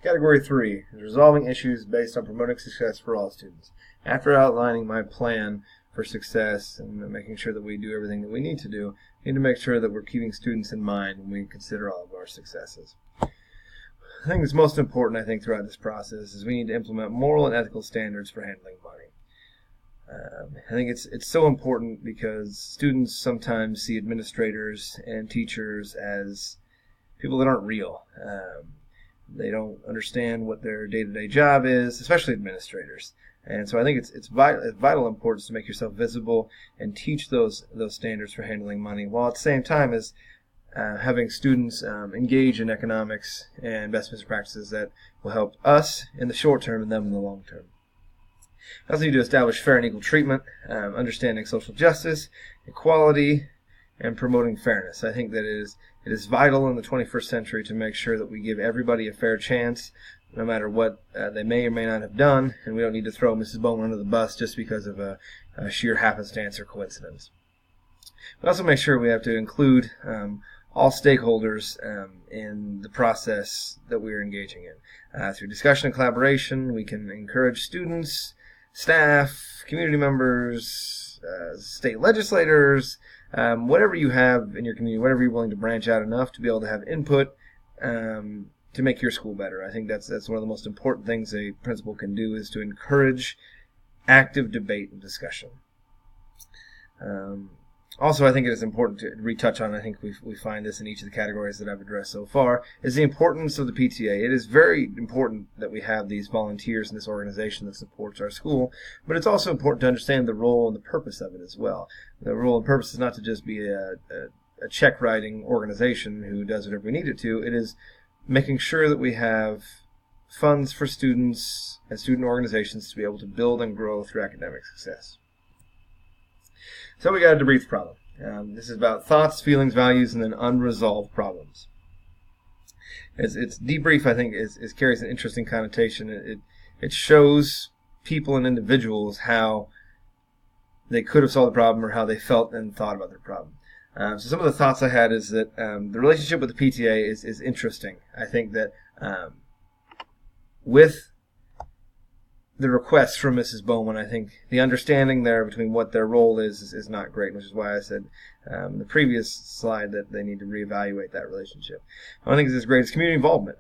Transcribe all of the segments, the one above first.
Category 3 is resolving issues based on promoting success for all students. After outlining my plan for success and making sure that we do everything that we need to do, we need to make sure that we're keeping students in mind when we consider all of our successes. I think it's most important, throughout this process is we need to implement moral and ethical standards for handling money. I think it's so important because students sometimes see administrators and teachers as people that aren't real. They don't understand what their day-to-day job is, especially administrators. And so I think it's vital importance to make yourself visible and teach those standards for handling money, while at the same time as having students engage in economics and best business practices that will help us in the short term and them in the long term. We also need to establish fair and equal treatment, understanding social justice, equality, and promoting fairness. I think that it is vital in the 21st century to make sure that we give everybody a fair chance, no matter what they may or may not have done, and we don't need to throw Mrs. Bowman under the bus just because of a sheer happenstance or coincidence. We also make sure we have to include all stakeholders in the process that we are engaging in. Through discussion and collaboration, we can encourage students, staff, community members, state legislators, whatever you have in your community, whatever you're willing to branch out enough to be able to have input to make your school better. I think that's one of the most important things a principal can do, is to encourage active debate and discussion. Also, I think it is important to retouch on, I think we find this in each of the categories that I've addressed so far, is the importance of the PTA. It is very important that we have these volunteers in this organization that supports our school, but it's also important to understand the role and the purpose of it as well. The role and purpose is not to just be a check-writing organization who does whatever we need it to. It is making sure that we have funds for students and student organizations to be able to build and grow through academic success. So we got a debrief problem. This is about thoughts, feelings, values, and then unresolved problems. Its debrief, I think, carries an interesting connotation. It shows people and individuals how they could have solved the problem or how they felt and thought about their problem. So some of the thoughts I had is that the relationship with the PTA is interesting. I think that with the request from Mrs. Bowman, I think the understanding there between what their role is not great, which is why I said in the previous slide that they need to reevaluate that relationship. I think it's great. It's community involvement.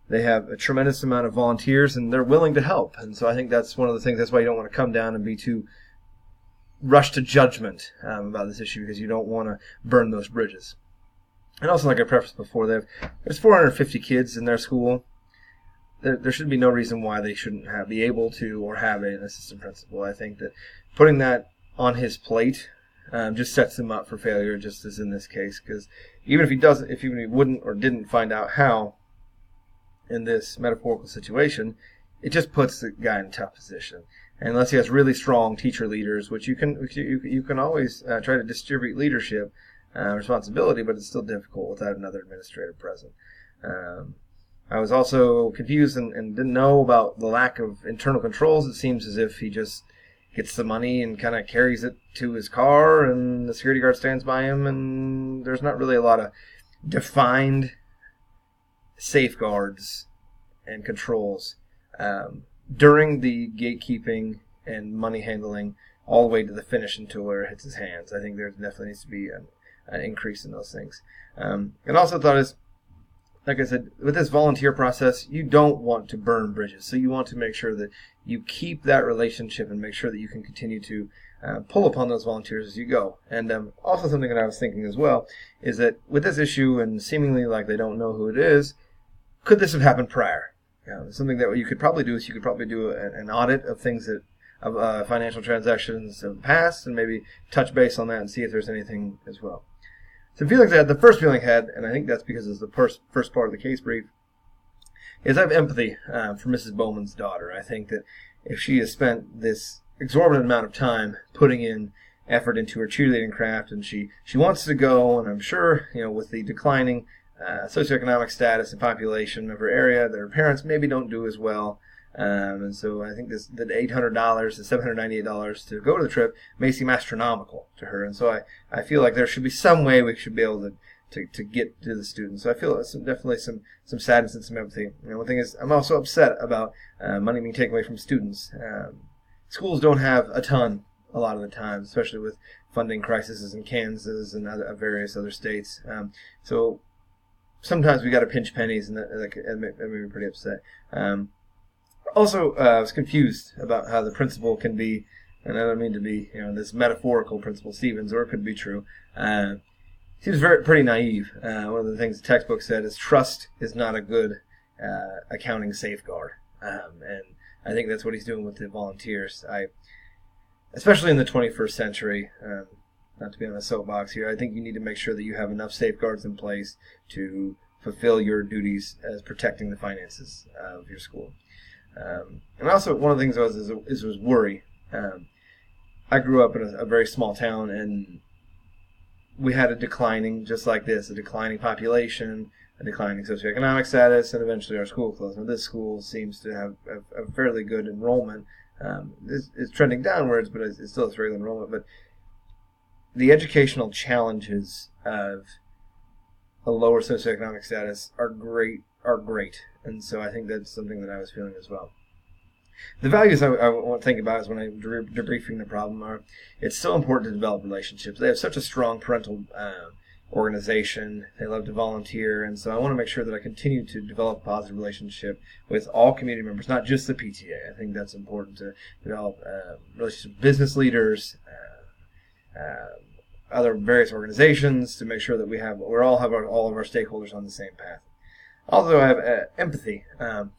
They have a tremendous amount of volunteers, and they're willing to help. And so I think that's one of the things. That's why you don't want to come down and be too rushed to judgment about this issue, because you don't want to burn those bridges. And also, like I prefaced before, there's 450 kids in their school. There should be no reason why they shouldn't be able to or have an assistant principal. I think that putting that on his plate just sets him up for failure, just as in this case. Because even if he wouldn't or didn't find out how in this metaphorical situation, it just puts the guy in a tough position. And unless he has really strong teacher leaders, which you can always try to distribute leadership responsibility, but it's still difficult without another administrator present. I was also confused and didn't know about the lack of internal controls. It seems as if he just gets the money and kind of carries it to his car, and the security guard stands by him, and there's not really a lot of defined safeguards and controls during the gatekeeping and money handling all the way to the finish until where it hits his hands. I think there definitely needs to be an increase in those things. And also thought is, like I said, with this volunteer process, you don't want to burn bridges. So you want to make sure that you keep that relationship and make sure that you can continue to pull upon those volunteers as you go. And also something that I was thinking as well is that with this issue and seemingly like they don't know who it is, could this have happened prior? Something that you could probably do is you could probably do an audit of things of financial transactions of the past, and maybe touch base on that and see if there's anything as well. Some feelings I had, the first feeling I had, and I think that's because it's the first part of the case brief, is I have empathy for Mrs. Bowman's daughter. I think that if she has spent this exorbitant amount of time putting in effort into her cheerleading craft, and she wants to go, and I'm sure, with the declining socioeconomic status and population of her area, that her parents maybe don't do as well. And so I think the $800, the $798 to go to the trip may seem astronomical to her. And so I feel like there should be some way we should be able to get to the students. So I feel definitely some sadness and some empathy. One thing is, I'm also upset about money being taken away from students. Schools don't have a lot of the time, especially with funding crises in Kansas and various other states. So sometimes we got to pinch pennies, and that made me pretty upset. Also, I was confused about how the principal can be, and I don't mean to be, this metaphorical Principal Stevens, or it could be true. He was pretty naive. One of the things the textbook said is trust is not a good accounting safeguard, and I think that's what he's doing with the volunteers. Especially in the 21st century, not to be on a soapbox here, I think you need to make sure that you have enough safeguards in place to fulfill your duties as protecting the finances of your school. And also, one of the things was worry. I grew up in a very small town, and we had a declining population, a declining socioeconomic status, and eventually our school closed. Now, this school seems to have a fairly good enrollment. It's trending downwards, but it's still a regular enrollment. But the educational challenges of a lower socioeconomic status are great, and so I think that's something that I was feeling as well. The values I want to think about is when I'm debriefing the problem are, it's so important to develop relationships. They have such a strong parental organization. They love to volunteer, and so I want to make sure that I continue to develop a positive relationship with all community members, not just the PTA. I think that's important to develop relationships with business leaders, other various organizations, to make sure that we all have all of our stakeholders on the same path. Also, I have empathy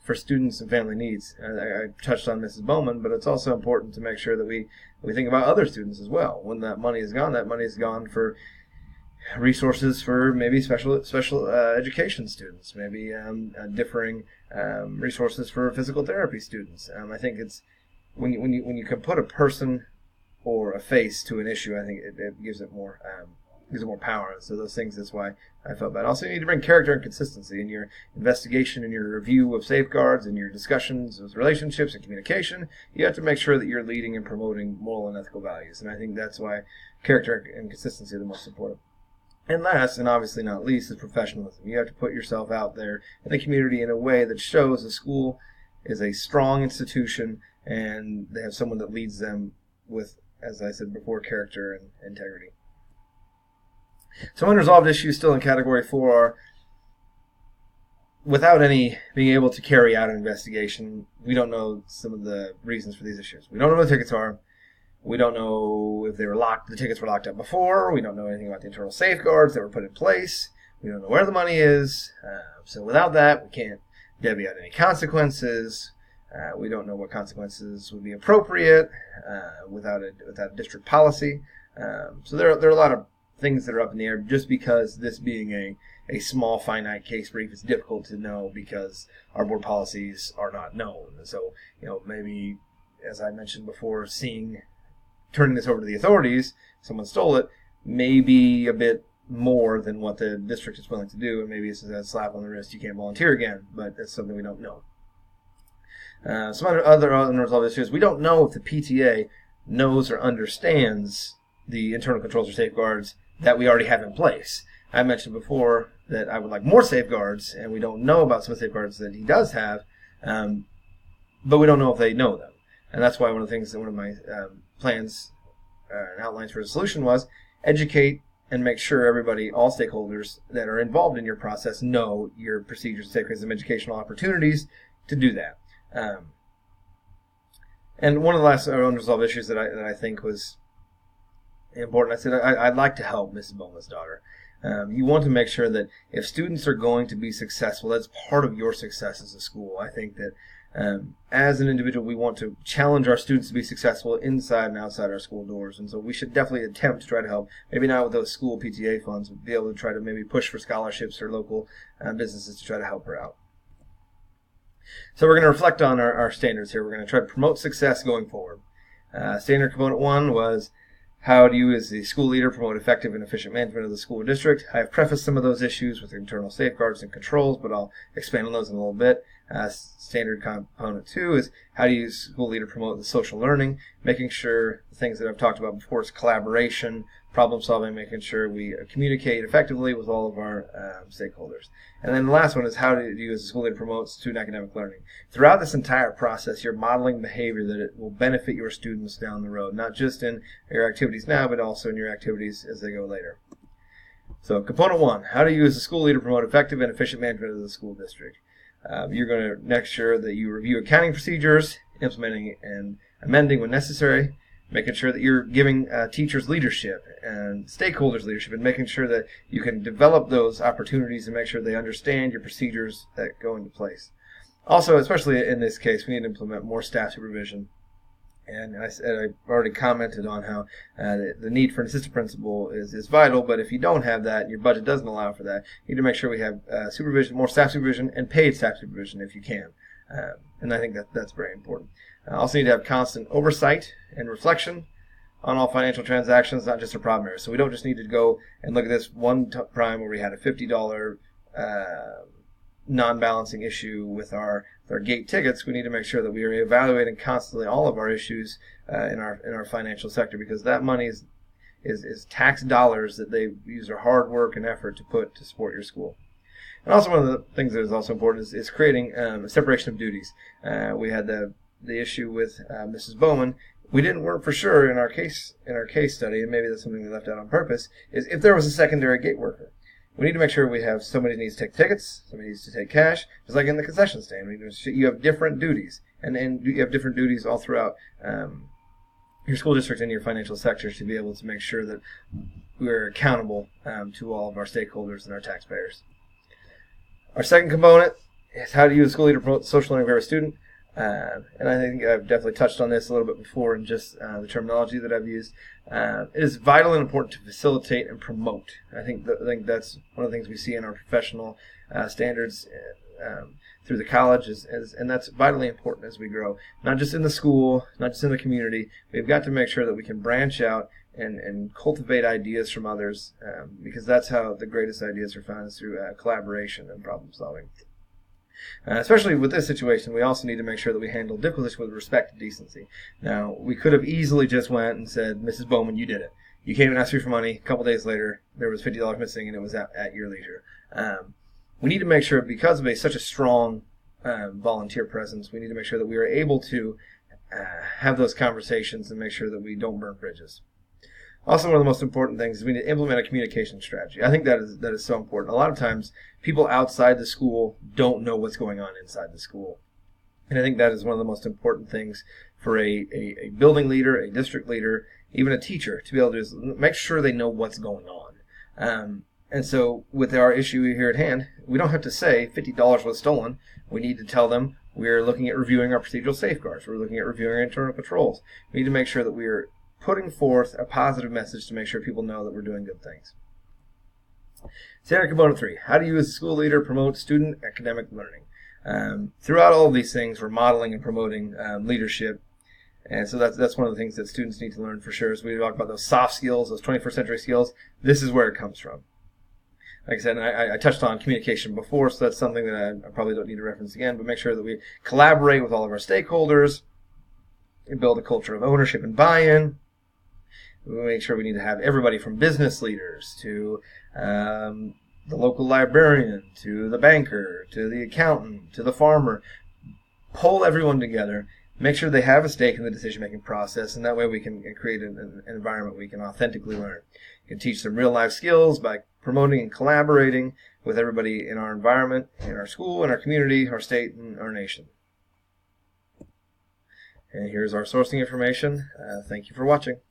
for students and family needs. I touched on Mrs. Bowman, but it's also important to make sure that we think about other students as well. When that money is gone for resources for maybe special education students, maybe differing resources for physical therapy students. I think it's when you can put a person or a face to an issue, I think it gives it more power. So those things, that's why I felt bad. Also, you need to bring character and consistency in your investigation and your review of safeguards and your discussions with relationships and communication. You have to make sure that you're leading and promoting moral and ethical values, and I think that's why character and consistency are the most important. And last, and obviously not least, is professionalism. You have to put yourself out there in the community in a way that shows the school is a strong institution and they have someone that leads them with, as I said before, character and integrity. Some unresolved issues still in Category 4 are, without any being able to carry out an investigation, we don't know some of the reasons for these issues. We don't know what the tickets are. We don't know if the tickets were locked up before. We don't know anything about the internal safeguards that were put in place. We don't know where the money is. So without that, we can't divvy out any consequences. We don't know what consequences would be appropriate without a district policy. So there are a lot of things that are up in the air, just because this being a small finite case brief, it's difficult to know because our board policies are not known. So maybe, as I mentioned before, turning this over to the authorities, someone stole it, may be a bit more than what the district is willing to do, and maybe it's a slap on the wrist, you can't volunteer again, but that's something we don't know. Some other unresolved issues, we don't know if the PTA knows or understands the internal controls or safeguards that we already have in place. I mentioned before that I would like more safeguards, and we don't know about some safeguards that he does have, but we don't know if they know them. And that's why one of my plans and outlines for the solution was educate and make sure everybody, all stakeholders that are involved in your process, know your procedures, safeguards, and educational opportunities to do that. And one of the last unresolved issues that I think was important, I said I'd like to help Mrs. Bowman's daughter. You want to make sure that if students are going to be successful, that's part of your success as a school. I think that as an individual, we want to challenge our students to be successful inside and outside our school doors, and so we should definitely attempt to try to help. Maybe not with those school PTA funds, but be able to try to maybe push for scholarships or local businesses to try to help her out. So we're going to reflect on our standards here. We're going to try to promote success going forward. Standard component 1 was, how do you as the school leader promote effective and efficient management of the school district? I have prefaced some of those issues with internal safeguards and controls, but I'll expand on those in a little bit. Standard component 2 is, how do you as school leader promote the social learning? Making sure the things that I've talked about before is collaboration, problem solving, making sure we communicate effectively with all of our stakeholders. And then the last one is how do you as a school leader promote student academic learning. Throughout this entire process, you're modeling behavior that it will benefit your students down the road, not just in your activities now, but also in your activities as they go later. So component 1, how do you as a school leader promote effective and efficient management of the school district? You're going to make sure that you review accounting procedures, implementing and amending when necessary, making sure that you're giving teachers leadership and stakeholders leadership, and making sure that you can develop those opportunities and make sure they understand your procedures that go into place. Also, especially in this case, we need to implement more staff supervision. And I've already commented on how the need for an assistant principal is vital, but if you don't have that and your budget doesn't allow for that, you need to make sure we have supervision, more staff supervision, and paid staff supervision if you can. And I think that's very important. Also need to have constant oversight and reflection on all financial transactions, not just a problem area. So we don't just need to go and look at this one prime where we had a $50 non-balancing issue with our gate tickets. We need to make sure that we are evaluating constantly all of our issues in our financial sector, because that money is tax dollars that they use their hard work and effort to put to support your school. And also one of the things that is also important is creating a separation of duties. We had the issue with Mrs. Bowman. We weren't for sure in our case study, and maybe that's something we left out on purpose, is if there was a secondary gate worker. We need to make sure we have somebody needs to take tickets, somebody needs to take cash, just like in the concession stand. You have different duties, and you have different duties all throughout your school district and your financial sectors to be able to make sure that we're accountable to all of our stakeholders and our taxpayers. Our second component is how do you as a school leader promote the social learning of every student. And I think I've definitely touched on this a little bit before in just the terminology that I've used. It is vital and important to facilitate and promote. I think that's one of the things we see in our professional standards through the college, and that's vitally important as we grow. Not just in the school, not just in the community. We've got to make sure that we can branch out and cultivate ideas from others, because that's how the greatest ideas are found, is through collaboration and problem solving. Especially with this situation, we also need to make sure that we handle difficulties with respect and decency. Now, we could have easily just went and said, Mrs. Bowman, you did it. You came and asked me for money. A couple days later, there was $50 missing, and it was at your leisure. We need to make sure, because of such a strong volunteer presence, we need to make sure that we are able to have those conversations and make sure that we don't burn bridges. Also, one of the most important things is we need to implement a communication strategy. I think that is so important. A lot of times, people outside the school don't know what's going on inside the school. And I think that is one of the most important things for a building leader, a district leader, even a teacher, to be able to make sure they know what's going on. And so with our issue here at hand, we don't have to say $50 was stolen. We need to tell them we're looking at reviewing our procedural safeguards. We're looking at reviewing our internal controls. We need to make sure that we are putting forth a positive message to make sure people know that we're doing good things. Standard component 3, how do you as a school leader promote student academic learning? Throughout all of these things, we're modeling and promoting leadership. And so that's one of the things that students need to learn for sure. As we talk about those soft skills, those 21st century skills, this is where it comes from. Like I said, I touched on communication before, so that's something that I probably don't need to reference again, but make sure that we collaborate with all of our stakeholders and build a culture of ownership and buy-in. We make sure we need to have everybody from business leaders to the local librarian, to the banker, to the accountant, to the farmer. Pull everyone together, make sure they have a stake in the decision-making process, and that way we can create an environment we can authentically learn. We can teach them real-life skills by promoting and collaborating with everybody in our environment, in our school, in our community, our state, and our nation. And here's our sourcing information. Thank you for watching.